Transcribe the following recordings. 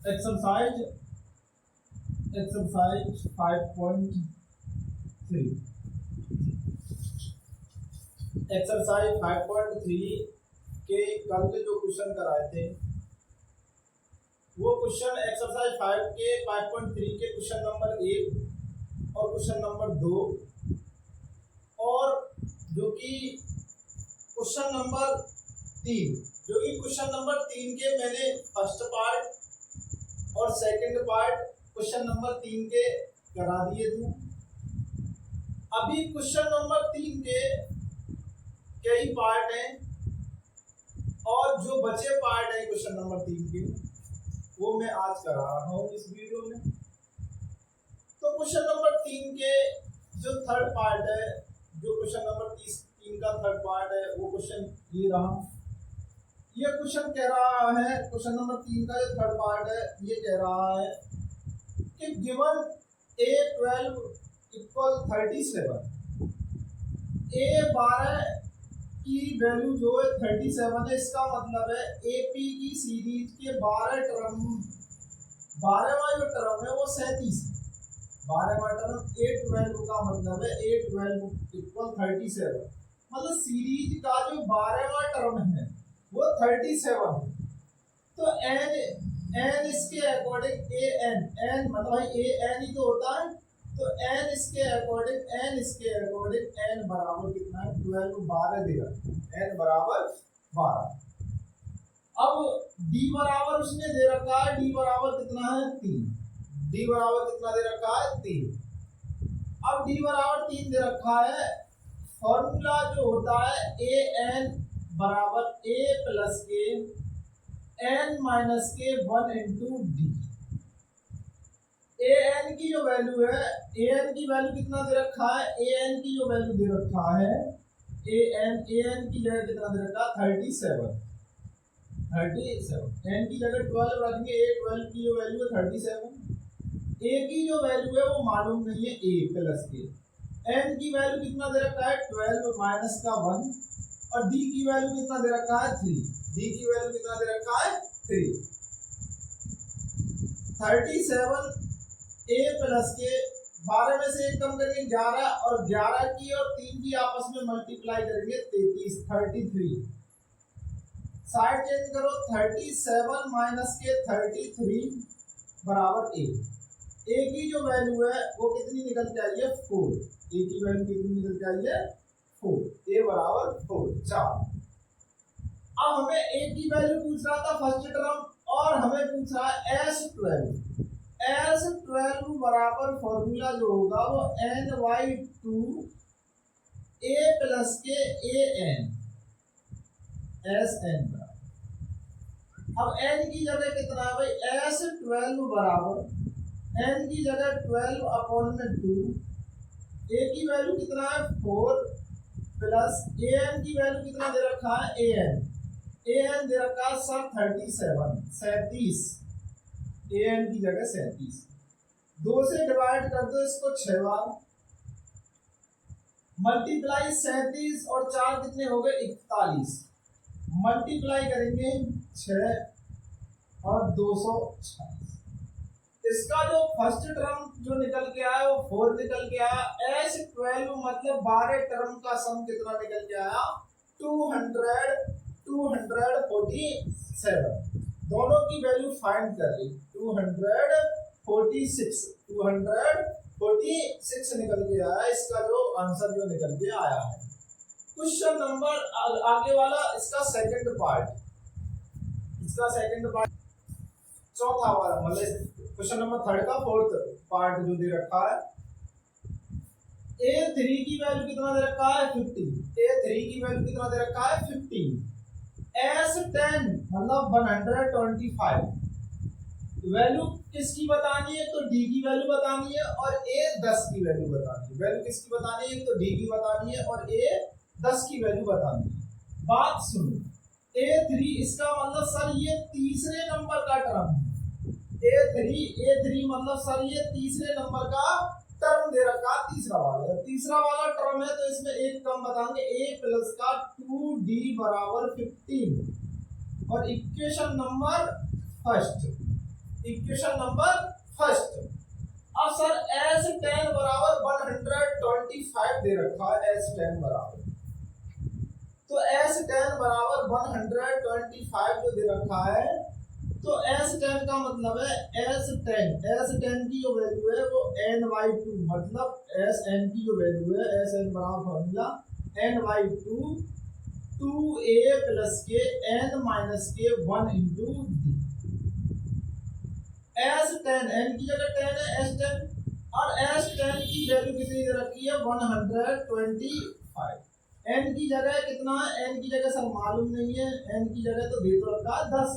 Exercise exercise 5.3 exercise 5.3 के कल के जो क्वेश्चन कराए थे वो क्वेश्चन एक्सरसाइज 5 के 5.3 के क्वेश्चन नंबर 1 और क्वेश्चन नंबर 2 और जो कि क्वेश्चन नंबर 3 के मैंने फर्स्ट पार्ट और सेकंड पार्ट क्वेश्चन नंबर 3 के करा दिए थे। अभी क्वेश्चन नंबर 3 के कई पार्ट हैं और जो बचे पार्ट है क्वेश्चन नंबर 3 के वो मैं आज करा रहा हूँ इस वीडियो में। तो क्वेश्चन नंबर 3 के जो थर्ड पार्ट है, जो क्वेश्चन नंबर 3 का थर्ड पार्ट है, वो क्वेश्चन ये रहा। ये क्वेश्चन कह रहा है, क्वेश्चन नंबर 3 का जो थर्ड पार्ट है ये कह रहा है कि गिवन A12 इक्वल 37, A12 की वैल्यू जो है 37 है। इसका मतलब है AP की सीरीज के 12वां जो टर्म है वो 37 है। 12वां टर्म A12 का मतलब है A12 इक्वल 37, मतलब सीरीज का जो 12वां टर्म है वो 37 है। तो n इसके अकॉर्डिंग n मतलब भाई an ही तो होता है, तो n इसके अकॉर्डिंग n बराबर कितना है 12, 12 देगा, n बराबर 12। अब d बराबर उसने दे रखा है, d बराबर कितना है 3, d बराबर कितना दे रखा है 3। अब d बराबर 3 दे रखा है, फॉर्मूला जो होता है an बराबर a प्लस के n माइनस के 1 इंटू डी। an की जो वैल्यू है, an की वैल्यू कितना दे रखा है, an की जो वैल्यू दे रखा है, an की जगह कितना दे रखा है 37, n की जगह 12 रखेंगे, a12 की जो वैल्यू है 37, a की जो वैल्यू है वो मालूम नहीं है a प्लस के, n की वैल्यू कितना दे रखा है 12 माइनस का 1 और d की वैल्यू कितना दे रखा है 3, d की वैल्यू कितना दे रखा है 3। 37 a प्लस के 12 में से 1 कम करेंगे 11 और 11 की और 3 की आपस में मल्टीप्लाई करेंगे 33, 33। साइड चेंज करो, 37 माइनस के 33 बराबर a। a की जो वैल्यू है वो कितनी निकल के आई है 4, a की वैल्यू कितनी निकल के आई है 4, a बराबर 4, 4। अब हमें a की वैल्यू पूछ रहा था फर्स्ट टर्म और हमें पूछ रहा है S12। S12 बराबर फॉर्मूला जो होगा वो n/2 a प्लस के an Sn। अब n की जगह कितना है भाई, S12 बराबर n की जगह 12/2, a की वैल्यू कितना है 4 प्लस an की वैल्यू कितना दे रखा है an दे रखा है सर 37, an की जगह 37। 2 से डिवाइड कर दो इसको 6 बार, मल्टीप्लाई 37 और 4 कितने हो गए 41, मल्टीप्लाई करेंगे 6 और 246। इसका जो फर्स्ट टर्म जो निकल के आया वो 4 निकल के आया। S12 मतलब 12 टर्म का सम कितना निकल के आया 247। दोनों की वैल्यू फाइंड कर ली, 246 निकल के आया। इसका जो आंसर जो निकल के आया है क्वेश्चन नंबर आगे वाला, इसका सेकंड पार्ट चौथा वाला, मतलब क्वेश्चन नंबर थर्ड का फोर्थ पार्ट जो दे रखा है, A3 की वैल्यू कितना दे रखा है 15, A3 की वैल्यू कितना दे रखा है 15, S10 मतलब 125। वैल्यू किसकी बतानी है, तो D की वैल्यू बतानी है और A10 की वैल्यू बतानी है। वैल्यू किसकी बतानी है, तो D की बतानी है और A10 की वैल्यू बतानी है। बात सुनो, A3 इसका मतलब सर ये तीसरे नंबर का टर्म है, A3 मतलब सर ये तीसरे नंबर का टर्म दे रखा, तीसरा वाला टर्म है, तो इसमें एक कम बताएंगे a प्लस का 2d बराबर 15 और equation number first equation number first. अब सर S10 बराबर 125 दे रखा है, S10 बराबर, तो S10 बराबर 125 जो दे रखा है, तो S10 का मतलब है S10 की जो वैल्यू है वो n/2, मतलब Sn की जो वैल्यू है, Sn बराबर फॉर्मूला n/2 2a प्लस के n माइनस के 1 इंटू डी। S10 n की जगह 10 है S10, और S10 की वैल्यू कितनी दे रखी है 125। n की जगह कितना है, n की जगह सर मालूम नहीं है, n की जगह तो दे तो रखा है 10,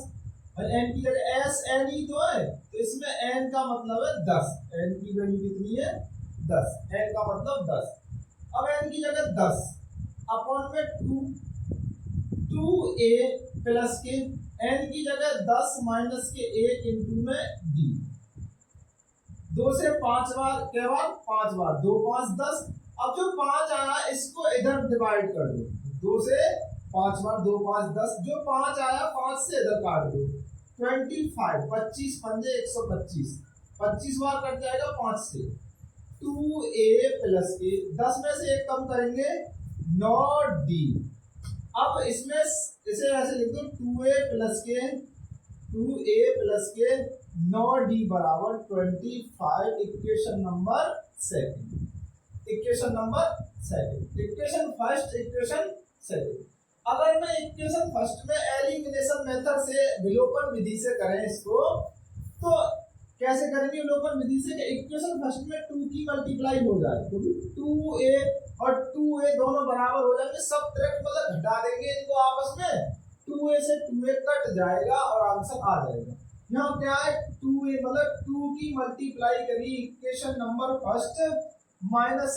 और n की जगह Sn ही तो है, तो इसमें n का मतलब है 10, n की वैल्यू कितनी है 10, n का मतलब 10। अब n की जगह 10 अपॉन में 2a प्लस के n की जगह 10 माइनस के 1 इंटू में d। 2 से 5 बार, क्या बार 5 बार, 2 5 10। अब जो 5 आया इसको इधर डिवाइड कर दो, 2 से 5 बार, 2 5 10, जो 5 आया 5 से इधर काट दो, 25 25 पंजे 125, 25 बार कट जाएगा 5 से। 2a प्लस के 10 में से 1 कम करेंगे 9d। अब इसमें इसे ऐसे लिख दो 2a प्लस के 9d बराबर 25, equation number second. Equation number second, equation first, equation second. अगर मैं इक्वेशन फर्स्ट में एलिमिनेशन मेथड से विलोपन विधि से करें इसको, तो कैसे करेंगे विलोपन विधि से? इक्वेशन फर्स्ट में 2 की मल्टीप्लाई हो जाए, क्योंकि 2a और 2a दोनों बराबर हो जाएंगे, सब तरफ मतलब घटा देंगे इनको आपस में, 2a से 2a कट जाएगा और आंसर आ जाएगा। यहाँ क्या है 2a मतलब 2 की मल्टीप्लाई करी इक्वेशन नंबर फर्स्ट माइनस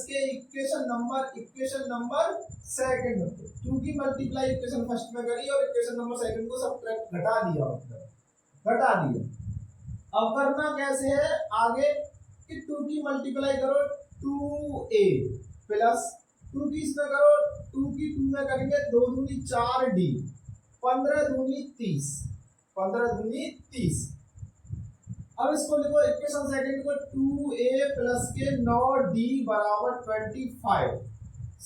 के इक्वेशन नंबर सेकंड, 2 की मल्टीप्लाई इक्वेशन फर्स्ट में करी और इक्वेशन नंबर सेकंड को सब घटा दिया, मतलब घटा दिया। अब करना कैसे है आगे कि 2 की मल्टीप्लाई करो 2a प्लस 2 की इसमें करो 2 की 2 में करेंगे 2 दूनी 4d, 15 दूनी 30, 15 दूनी 30। अब इसको लिखो इक्वेशन सेकंड को 2a प्लस के 9d बराबर 25।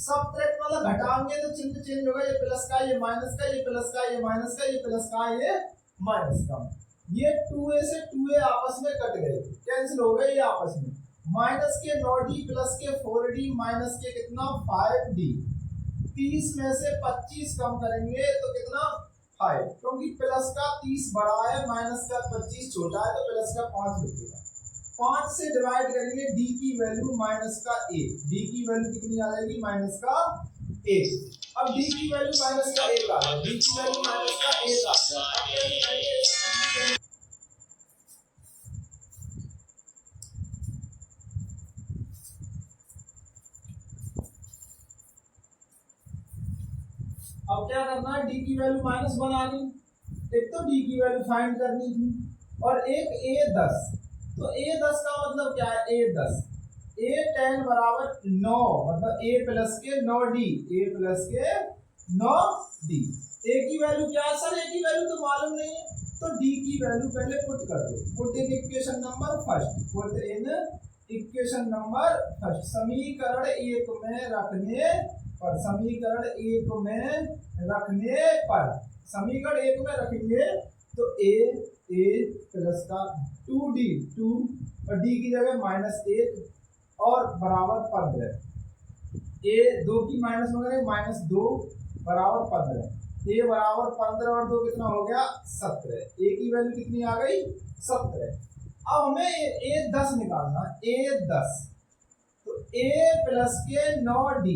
सब ट्रैक मतलब घटाएंगे तो चिन्ह चेंज होगा, ये प्लस का ये माइनस का, ये प्लस का ये माइनस का, ये प्लस का ये माइनस का। ये 2a से 2a आपस में कट गए, कैंसिल हो गए ये आपस में। माइनस के 9d प्लस के 4d माइनस के कितना 5d। 30 में से 25 कम करेंगे तो कितना 5, क्योंकि प्लस का 30 बड़ा है माइनस का 25 छोटा है, तो प्लस का 5 बचेगा। 5 से डिवाइड करेंगे d की वैल्यू माइनस का 1, d की वैल्यू कितनी आ जाएगी माइनस का 1। अब d की वैल्यू माइनस का 1 आ गया, d की वैल्यू माइनस का 1 आ गया। अब क्या करना है d की वैल्यू -1 आ गई, एक तो d की वैल्यू फाइंड करनी थी और एक a10। तो a10 का मतलब क्या है a10, a10 बराबर 9 मतलब a प्लस के 9d, a प्लस के 9d। a की वैल्यू क्या है सर, a की वैल्यू तो मालूम नहीं है, तो d की वैल्यू पहले पुट कर दो, put in equation number first, put in equation number first, समीकरण 1 में रखने पर, समीकरण 1 में रखने पर, समीकरण 1 में रखेंगे तो a प्लस का 2d 2 और d की जगह -1 और बराबर 15, a 2 की माइनस में करें -2 बराबर 15, a बराबर 15 और 2 कितना हो गया 17, a की वैल्यू कितनी आ गई 17। अब हमें a10 निकालना, a10 तो a प्लस के 9d,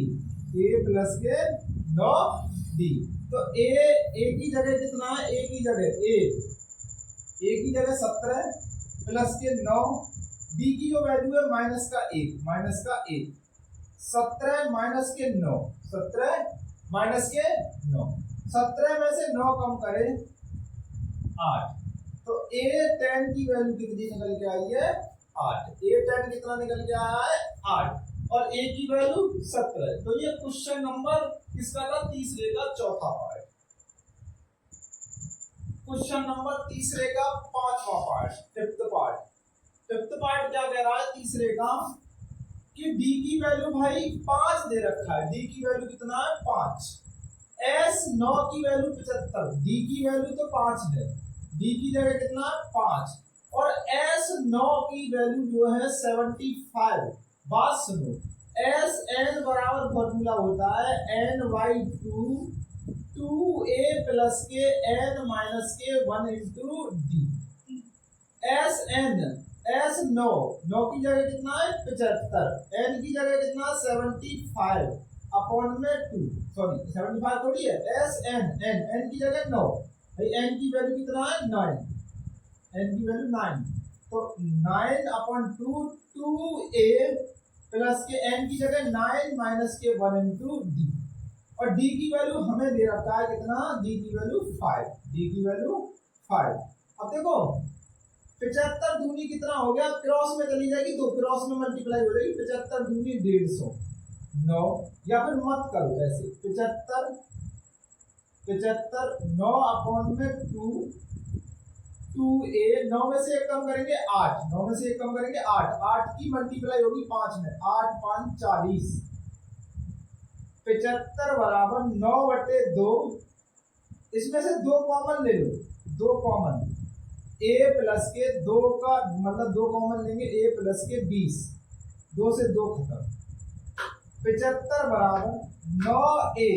a प्लस के 9d, तो a की जगह कितना है, a की जगह 17 प्लस के 9, d की जो वैल्यू है माइनस का 1, 17 माइनस के 9, 17 माइनस के 9, 17 में से 9 कम करें 8, तो a10 की वैल्यू कितनी निकल के आई है 8, a10 कितना निकल के आया है 8 और a की वैल्यू 17। तो ये क्वेश्चन नंबर किसका था, तीसरे का चौथा पार्ट। क्वेश्चन नंबर तीसरे का पांचवा part, fifth part. Fifth part क्या कह रहा है तीसरे का कि डी की वैल्यू भाई 5 दे रखा है। डी की वैल्यू कितना है 5। एस 9 की वैल्यू 75। डी की वैल्यू तो 5 है, डी की जगह कितना है 5 और एस 9 की वैल्यू जो है 75। बात सुनो, एस एन बराबर फॉर्मूला होता है एन बाई 2 a प्लस के एन माइनस के 1 into D. S N S 9 की जगह कितना है 75, एन की जगह कितना 75 अपॉन में 2, सॉरी 75 थोड़ी है, एस एन एन की जगह 9 भाई, एन की वैल्यू कितना है 9, एन की वैल्यू 9 तो 9 अपॉन 2 a प्लस के एन की जगह 9 माइनस के 1 इंटू डी और डी की वैल्यू हमें दे रखा है कितना, डी की वैल्यू 5, डी की वैल्यू 5। अब देखो 75 दूनी कितना हो गया, क्रॉस में चली जाएगी तो क्रॉस में मल्टीप्लाई हो जाएगी, 75 दूनी 150 9, या फिर मत करो ऐसे 75 9 अपॉन में 2a 9 में से एक कम करेंगे 8, 9 में से एक कम करेंगे 8 की मल्टीप्लाई होगी 5 में, 8 5 40। 75 बराबर 9/2, इसमें से 2 कॉमन ले लो, 2 कॉमन, a प्लस के 2 का मतलब 2 कॉमन लेंगे, a प्लस के 20, 2 से 2 खत्म। 75 बराबर 9a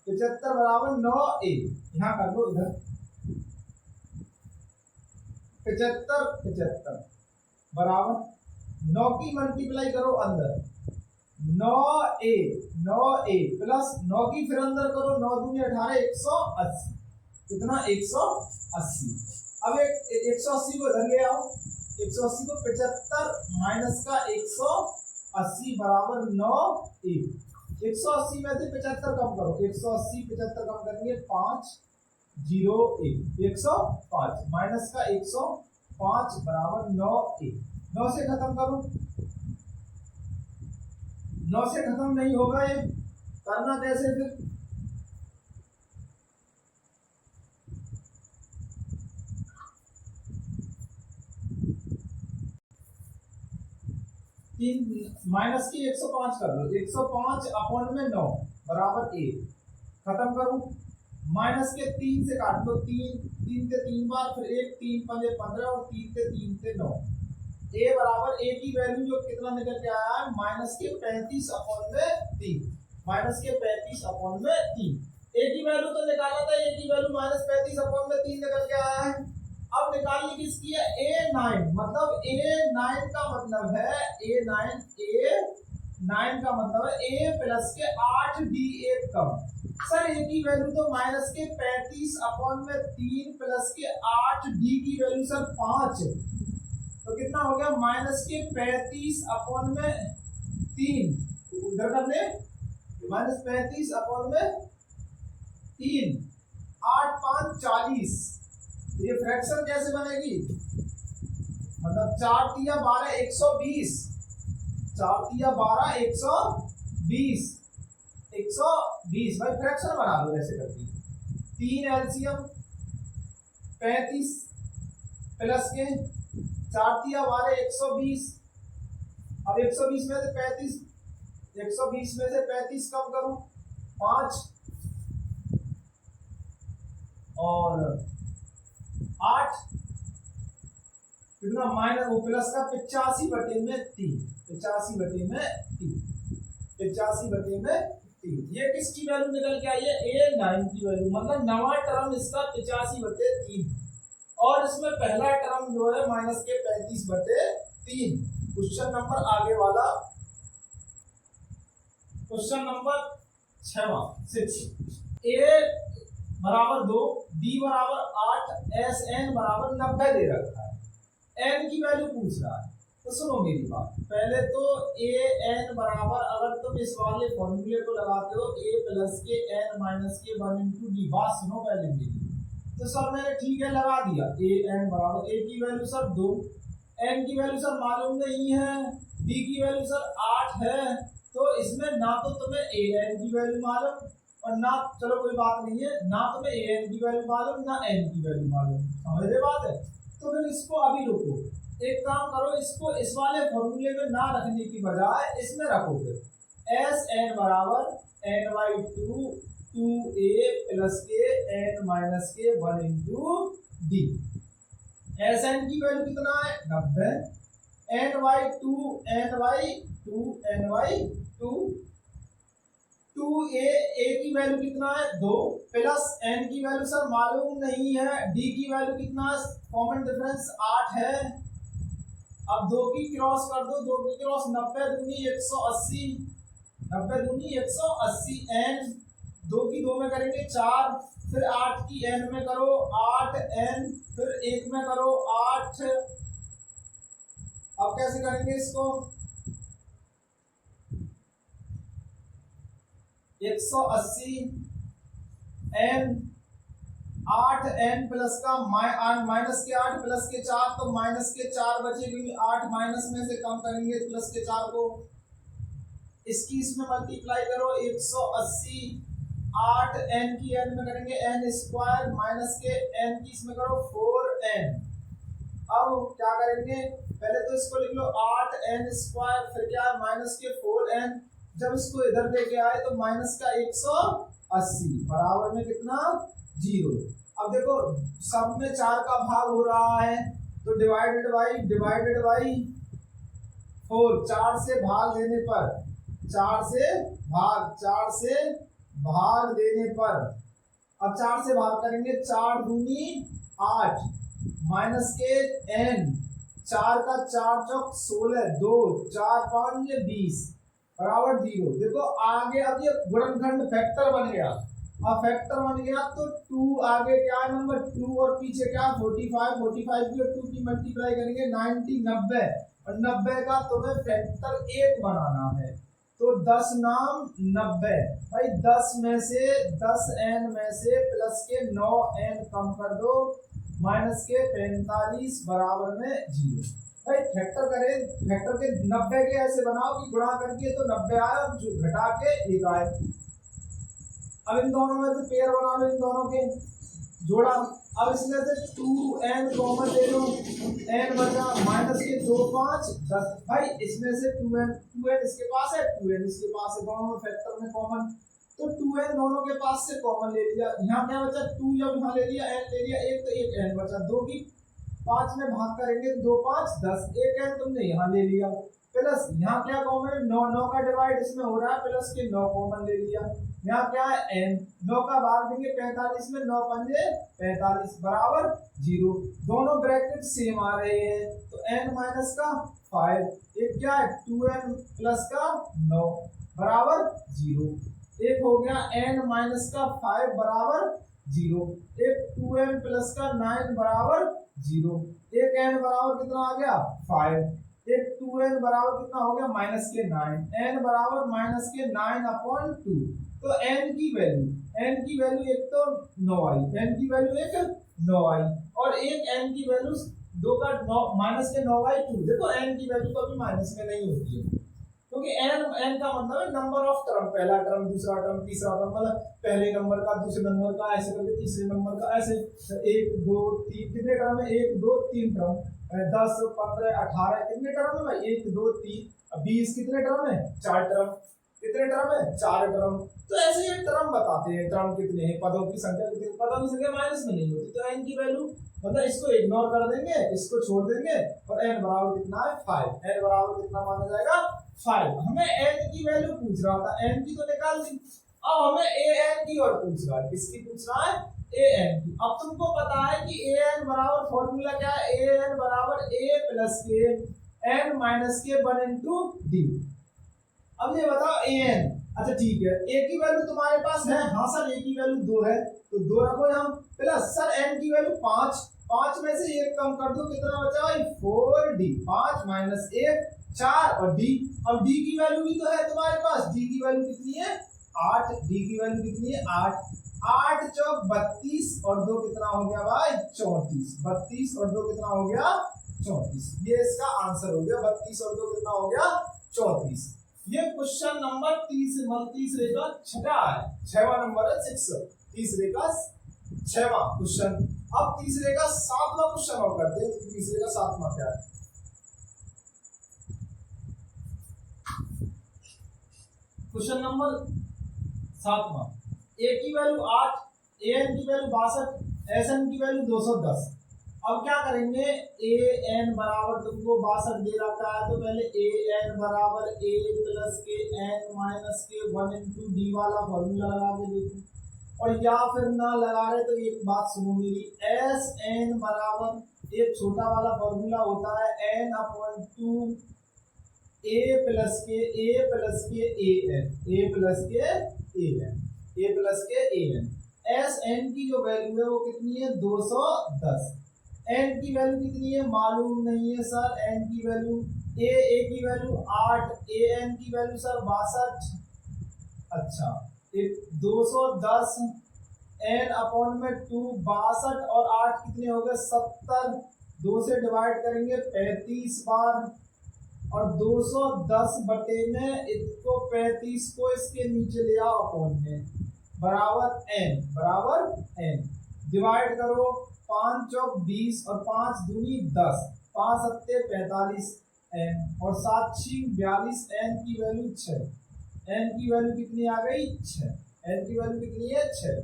75 बराबर 9a, यहाँ कर लो इधर 75 बराबर 9 की मल्टीप्लाई करो अंदर, 9a प्लस 9 की फिर अंदर करो, 9 दूनी 18 180, कितना 180। अब 180 को इधर ले आओ, 180 को 75 माइनस का 180 बराबर 9a। 180 में से 75 कम करो, 180 75 कम करेंगे 501, 105 माइनस का 105 बराबर 9a। 9 से खत्म करो, 9 से खत्म नहीं होगा, ये करना कैसे फिर, माइनस की 105 कर लो, 105 अपॉन में 9 बराबर 1, खत्म करो, माइनस के 3 से काट लो, 3 से 3 बार, फिर 1 3 5 15 और 3 से 9। a बराबर a की वैल्यू जो कितना निकल के आया है माइनस के 35 अपॉन में 3, माइनस के 35 अपॉन में 3। a की वैल्यू तो निकाला था, a की वैल्यू माइनस 35 अपॉन में 3 निकल के आया है। अब निकालनी किसकी है, a9, मतलब a9 का मतलब है a9 का मतलब है a प्लस के 8d1 कम। सर a की वैल्यू तो माइनस के 35 अपॉन में 3 प्लस के 8d की वैल्यू सर 5, तो कितना हो गया माइनस के 35 अपॉन में 3, उधर कर ले, माइनस 35 अपॉन में 3, 8 5 40। ये फ्रैक्शन कैसे बनेगी, मतलब 4 तिया 12 120, 4 तिया 12 120 भाई फ्रैक्शन बना दो ऐसे करके। 3 एलसीएम 35 प्लस के 4 तिया 12 120, अब 120 में से 35, 120 में से 35 कम करो 5 और 8, कितना माइनस वो प्लस का 85/3, 85/3। ये किसकी वैल्यू निकल के आई है, a9 की वैल्यू, मतलब नवा टर्म इसका 85/3 और इसमें पहला टर्म जो है माइनस के 35/3। क्वेश्चन नंबर आगे वाला, क्वेश्चन नंबर 6 a बराबर 2, b बराबर 8, एस एन बराबर 90 दे रखा है। एन की वैल्यू पूछ रहा है, तो सुनो मेरी बात, पहले तो ए एन बराबर, अगर तुम इस वाले फॉर्मूले को लगाते हो a प्लस के एन माइनस के 1 इंटू डी, बात सुनो पहले मेरी, तो सर मैंने ठीक है लगा दिया, ए एन बराबर a की वैल्यू सर 2, एन की वैल्यू सर मालूम नहीं है, डी की वैल्यू सर 8 है, तो इसमें ना तो तुम्हें ए एन की वैल्यू मालूम और ना, चलो कोई बात नहीं है, ना तुम्हें an की वैल्यू मालूम ना n की वैल्यू मालूम, समझ रहे बात है। तो फिर इसको अभी रुको, एक काम करो, इसको इस वाले फॉर्मूले में ना रखने की बजाय इसमें रखो, फिर एस एन बराबर N by two A plus के एन माइनस के 1 इंटू डी। एस एन की वैल्यू कितना है 90, N by two two A की वैल्यू कितना है 2 प्लस एन की वैल्यू सर मालूम नहीं है, डी की वैल्यू कितना है, कॉमन डिफरेंस 8 है। अब 2 की क्रॉस कर दो, 2 की क्रॉस 90 दूनी 180, 90 दूनी 180, एन 2 की 2 में करेंगे 4, फिर 8 की एन में करो 8 एन, फिर 1 में करो 8। अब कैसे करेंगे इसको, 180 एन 8 एन प्लस का माइनस के 8 प्लस के 4, तो माइनस के 4 बचे, क्योंकि 8 माइनस में से कम करेंगे प्लस के 4 को, इसकी इसमें मल्टीप्लाई करो 180 8 एन की एन में करेंगे एन स्क्वायर माइनस के एन की इसमें करो 4 एन। अब क्या करेंगे, पहले तो इसको लिख लो 8 एन स्क्वायर, फिर क्या माइनस के 4 एन, जब इसको इधर लेके आए तो माइनस का 180 बराबर में कितना 0। अब देखो सब में 4 का भाग हो रहा है, तो डिवाइडेड बाई 4, 4 से भाग देने पर, 4 से भाग देने पर, अब 4 से भाग करेंगे 4 दूनी 8 माइनस के n, 4 का 4 चौक 16, 2 4 5 20 बराबर 0। देखो आगे अब ये गुणनखंड फैक्टर बन गया, अब फैक्टर बन गया तो 2 आगे क्या है नंबर 2 और पीछे क्या 45, 45 की और 2 की मल्टीप्लाई करेंगे 90, 90 और 90 का तुम्हें फैक्टर 1 बनाना है, तो 10 नाम 90 भाई, 10 में से 10 एन में से प्लस के 9 एन कम कर दो माइनस के 45 बराबर में 0। भाई फैक्टर करें, फैक्टर के 90 के ऐसे बनाओ कि गुणा करके तो 90 आए और घटा के 1 आए। अब इन दोनों में से पेयर बना लो, इन दोनों के जोड़ा, अब इसमें से 2n कॉमन ले लो, n बचा माइनस के 2 5 10, भाई इसमें से 2n इसके पास है, 2n इसके पास है, दोनों में फैक्टर में कॉमन, तो 2n दोनों के पास से कॉमन ले लिया, यहाँ क्या बचा 2 जब यहाँ ले लिया n ले लिया 1, तो 1 n बचा, 2 की 5 में भाग करेंगे 2 5 10, 1 n तुमने यहाँ ले लिया, प्लस यहाँ क्या कॉमन है 9, 9 का डिवाइड इसमें हो रहा है, प्लस के 9 कॉमन ले लिया, यहाँ क्या है n, 9 का भाग देंगे 45 में, 9 पंजे 45 बराबर 0, दोनों ब्रैकेट सेम आ रहे हैं, तो n माइनस का 5, एक क्या है 2n प्लस का 9 बराबर 0, एक हो गया n माइनस का 5 बराबर 0, एक 2n प्लस का 9 बराबर 0, एक n बराबर कितना आ गया 5, एक 2n बराबर कितना हो गया माइनस के 9, n बराबर माइनस के 9/2, तो n की वैल्यू एक तो 9 आई, n की वैल्यू एक 9 आई, और एक n की वैल्यू 2 का 9 माइनस के 9/2। देखो n की वैल्यू कभी माइनस में नहीं होती है, क्योंकि n का मतलब है नंबर ऑफ टर्म, पहला टर्म दूसरा टर्म तीसरा टर्म, मतलब पहले नंबर का दूसरे नंबर का ऐसे करके तीसरे नंबर का ऐसे, 1 2 3 कितने टर्म है 1 2 3 टर्म, 10 15 18 कितने टर्म है भाई 1 2 3, 20 कितने टर्म है 4 टर्म, कितने टर्म है 4 टर्म, तो ऐसे ये टर्म बताते हैं, टर्म कितने हैं, पदों की संख्या कितनी, पदों की संख्या माइनस में नहीं होती, तो n की वैल्यू मतलब इसको इग्नोर कर देंगे, इसको छोड़ देंगे, और n बराबर कितना है 5, n बराबर कितना माना जाएगा 5। हमें n की वैल्यू पूछ रहा था, n की तो निकाल दी, अब हमें an की और पूछ रहा है, किसकी पूछ रहा है an की। अब तुमको पता है कि an बराबर फॉर्मूला क्या है, an बराबर a प्लस के n माइनस के 1 इंटू डी। अब ये बताओ an, अच्छा ठीक है a की वैल्यू तुम्हारे पास है, हाँ सर a की वैल्यू 2 है, तो 2 रखो यहाँ, प्लस सर n की वैल्यू 5, 5 में से 1 कम कर दो, कितना बचा भाई 4d, 5 माइनस 1 4, और d, अब d की वैल्यू भी तो है तुम्हारे पास, d की वैल्यू कितनी है 8, d की वैल्यू कितनी है 8, 8 चौक 32 और 2 कितना हो गया भाई 34, 32 और 2 कितना हो गया 34, ये इसका आंसर हो गया, 32 और 2 कितना हो गया 34। ये क्वेश्चन नंबर तीसरे का छठा है, 6वां नंबर है 6, तीसरे का 6वां क्वेश्चन। अब तीसरे का 7वां क्वेश्चन और करते हैं। तो तीसरे का 7वां क्या है? क्वेश्चन नंबर 7वां, ए की वैल्यू 8, ए एन की वैल्यू 62, एस एन की वैल्यू 210। अब क्या करेंगे, ए एन बराबर तुमको 62 दे रखा है, तो पहले ए एन बराबर ए प्लस के एन माइनस के 1 इंटू डी वाला फॉर्मूला लगा के देखो, और या फिर ना लगा रहे तो एक बात सुनो मेरी, एस एन बराबर एक छोटा वाला फॉर्मूला होता है एन अपॉन 2 ए प्लस के ए एन, ए प्लस के ए एन, ए प्लस के ए एन। एस एन की जो वैल्यू है वो कितनी है? 210। एन की वैल्यू कितनी है मालूम नहीं है सर, एन की वैल्यू ए की वैल्यू 8, ए एन की वैल्यू सर 62। अच्छा, 210 एन अपॉन में 2, 62 और 8 कितने हो गए? 70। 2 से डिवाइड करेंगे 35 बार, और 210 बटे में इसको 35 को इसके नीचे ले आओ अपॉन में, बराबर एन डिवाइड करो, 5 चौक 20 और 5 दूनी 10, 5 सत्ते 45 एन और 7 छीक 42। एन की वैल्यू 6, एन की वैल्यू कितनी आ गई? 6, एन की वैल्यू कितनी है? 6।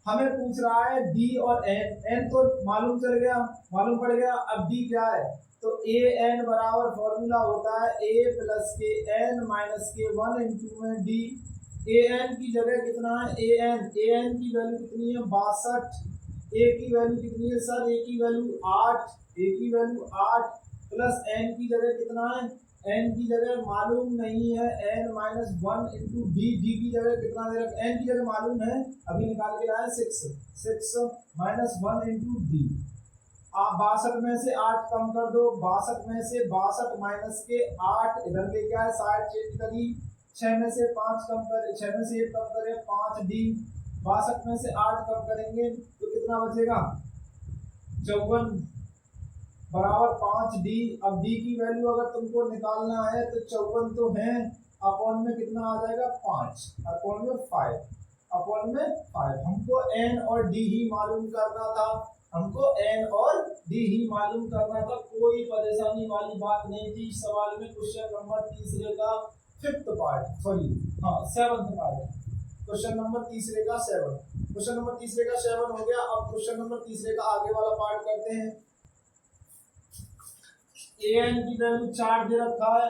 हमें पूछ रहा है डी और एन, एन तो मालूम चल गया, मालूम पड़ गया, अब डी क्या है? तो ए एन बराबर फॉर्मूला होता है ए प्लस के एन माइनस के 1 इंटू में डी। ए एन की जगह कितना है? ए एन की वैल्यू कितनी है? 62। ए की वैल्यू कितनी है सर? ए की वैल्यू 8, ए की वैल्यू 8 प्लस एन की जगह कितना है? एन की जगह मालूम नहीं है, N minus 1 into D, D की जगह कितना दे रखा? एन की जगह मालूम है, अभी निकाल के लाया 6 माइनस 1 इंटू डी। आप 62 में से 8 कम कर दो, 62 में से 62 माइनस के 8 इधर लेके आए, साइड चेंज करी, 6 में से 5 कम करे, 6 में से 1 कम करे 5 डी, 62 में से 8 कम करेंगे तो कितना बचेगा? 54 बराबर 5 डी। अब डी की वैल्यू अगर तुमको निकालना है तो 54 तो है, अपॉन में कितना आ जाएगा? 5, अपॉन में 5, अपॉन में 5। हमको एन और डी ही मालूम करना था, हमको एन और डी ही मालूम करना था, कोई परेशानी वाली बात नहीं थी सवाल में। क्वेश्चन नंबर तीसरे का 5th पार्ट, सॉरी हाँ 7th पार्ट, क्वेश्चन नंबर तीसरे का 7, क्वेश्चन नंबर तीसरे का 7 हो गया। अब क्वेश्चन नंबर तीसरे का आगे वाला पार्ट करते हैं। ए एन की वैल्यू 4 दे रखा है,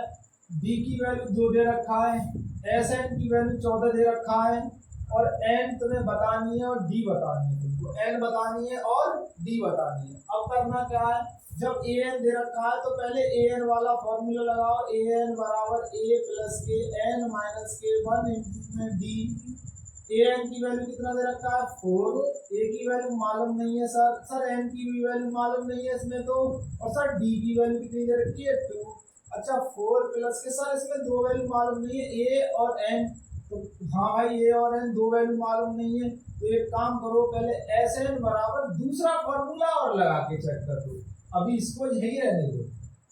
बी की वैल्यू 2 दे रखा है, एस एन की वैल्यू 14 दे रखा है, और एन तुम्हें बतानी है और डी बतानी है, तुमको एन बतानी है और डी बतानी है। अब करना क्या है, जब ए एन दे रखा है तो पहले ए एन वाला फॉर्मूला लगाओ, ए एन बराबर ए प्लस के एन माइनस के 1 इंटू में डी। ए एन की वैल्यू कितना दे रखा है? 4, ए की वैल्यू मालूम नहीं है सर एन की भी वैल्यू मालूम नहीं है इसमें तो, और सर डी की वैल्यू कितनी दे रखी है? 2। अच्छा 4 प्लस के सर इसमें 2 वैल्यू मालूम नहीं है, ए और एन, तो हाँ भाई ए और एन 2 वैल्यू मालूम नहीं है, तो एक काम करो पहले एस एन बराबर दूसरा फॉर्मूला और लगा के चेक कर दो, अभी इसको यही रहने दो,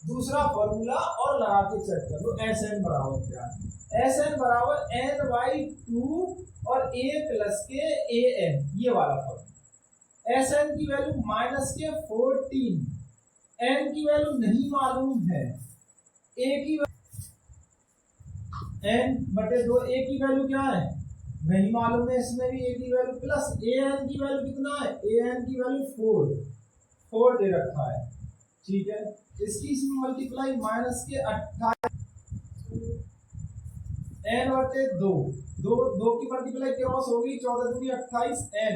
दूसरा फॉर्मूला और लगा के चेक कर दो। एस एन बराबर क्या है? एस एन बराबर एन बाई 2 और ए प्लस के ए एन, ये वाला फॉर्मूला। एस एन की वैल्यू माइनस के 14, एन की वैल्यू नहीं मालूम है, ए की एन बटे 2, ए की वैल्यू क्या है? नहीं मालूम है, इसमें भी ए की वैल्यू प्लस ए एन की वैल्यू कितना है? ए एन की वैल्यू 4 दे रखा है, ठीक है। इसकी इसमें मल्टीप्लाई माइनस के 28 एन बटे 2, 2 की मल्टीप्लाई क्रॉस होगी, 14 दूनी 28 एन,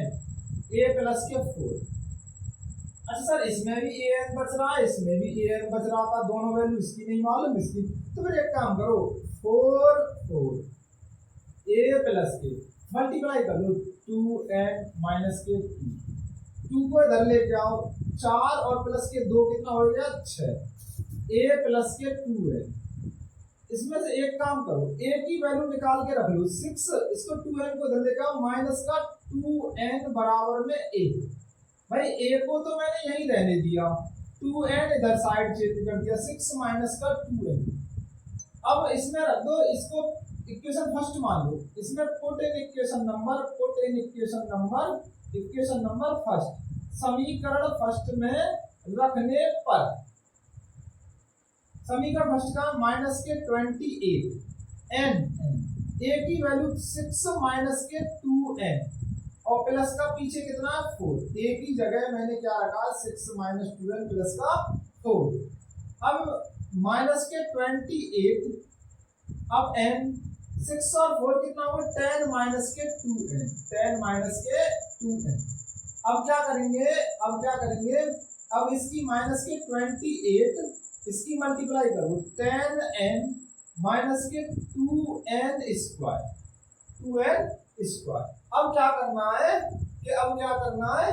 ए प्लस के 4। अच्छा सर इसमें भी ए एन बच रहा है, इसमें भी ए एन बच रहा था, दोनों वैल्यू इसकी नहीं मालूम इसकी, तो फिर एक काम करो 4 ए प्लस के मल्टीप्लाई कर लो 2 एन माइनस के 2 को इधर ले जाओ, 4 और प्लस के 2 कितना हो गया? 6, ए प्लस के 2 है। इसमें से एक काम करो, ए की वैल्यू निकाल के रख लो 6, इसको 2n को इधर ले जाओ, माइनस का 2n बराबर में a। भाई a को तो मैंने यहीं रहने दिया, 2n इधर साइड चेंज कर दिया, 6 माइनस का 2n। अब इसमें रख दो इसको, इक्वेशन फर्स्ट मान लो, इसमें put in equation number first, समीकरण फर्स्ट में रखने पर, समीकरण फर्स्ट का माइनस के 28 n, a की वैल्यू 6 माइनस के 2n और प्लस का पीछे कितना 4, a की जगह मैंने क्या रखा 6 माइनस 2n प्लस का 4। अब माइनस के 28, अब n 6 और 4 कितना होगा 10 माइनस के 2n, 10 माइनस के 2n। अब क्या करेंगे, अब इसकी माइनस के 28 इसकी मल्टीप्लाई करो 10n माइनस के 2n स्क्वायर। अब क्या करना है